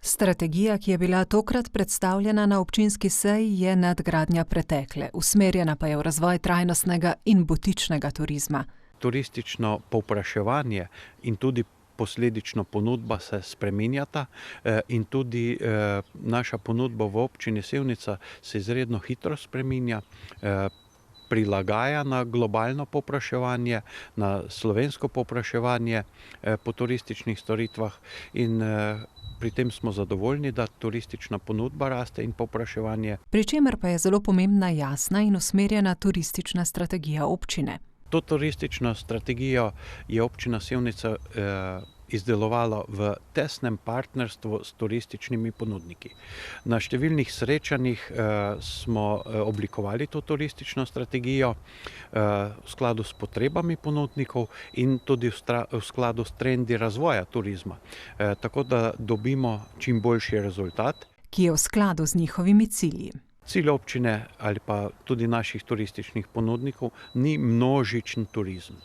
Strategija, ki je bila tokrat predstavljena na občinski seji, je nadgradnja pretekle, usmerjena pa je v razvoj trajnostnega in butičnega turizma. Turistično povpraševanje in tudi posledično ponudba se spreminjata in tudi naša ponudba v občini Sevnica se izredno hitro spreminja, prilagaja na globalno povpraševanje, na slovensko povpraševanje po turističnih storitvah in pri tem smo zadovoljni, da turistična ponudba raste in povpraševanje. Pri čemer pa je zelo pomembna jasna in usmerjena turistična strategija občine. To turistično strategijo je občina Sevnica izdelovala v tesnem partnerstvu s turističnimi ponudniki. Na številnih srečanjih smo oblikovali to turistično strategijo v skladu s potrebami ponudnikov in tudi v skladu s trendi razvoja turizma, tako da dobimo čim boljši rezultat, ki je v skladu z njihovimi cilji. Cilj občine ali pa tudi naših turističnih ponudnikov ni množičen turizem.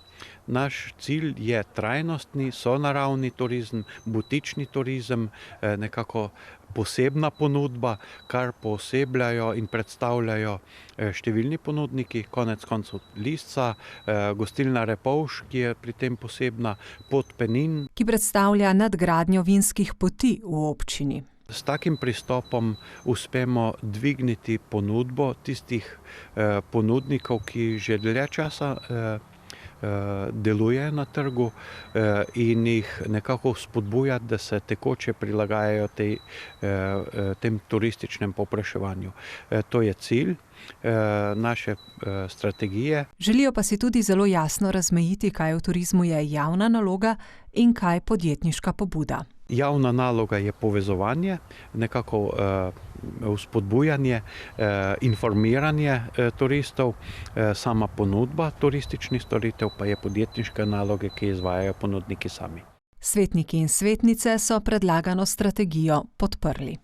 Naš cilj je trajnostni, sonaravni turizem, butični turizem, nekako posebna ponudba, kar poosebljajo in predstavljajo številni ponudniki, konec koncev Lisca, gostilna Repovž, ki je pri tem posebna, Pot Penin, ki predstavlja nadgradnjo vinskih poti v občini. S takim pristopom uspemo dvigniti ponudbo tistih ponudnikov, ki že dlje časa delujejo na trgu in jih nekako spodbujati, da se tekoče prilagajajo tem turističnem povpraševanju. To je cilj naše strategije. Želijo pa si tudi zelo jasno razmejiti, kaj v turizmu je javna naloga in kaj podjetniška pobuda. Javna naloga je povezovanje, nekako vzpodbujanje, informiranje turistov, sama ponudba turističnih storitev pa je podjetniške naloge, ki izvajajo ponudniki sami. Svetniki in svetnice so predlagano strategijo podprli.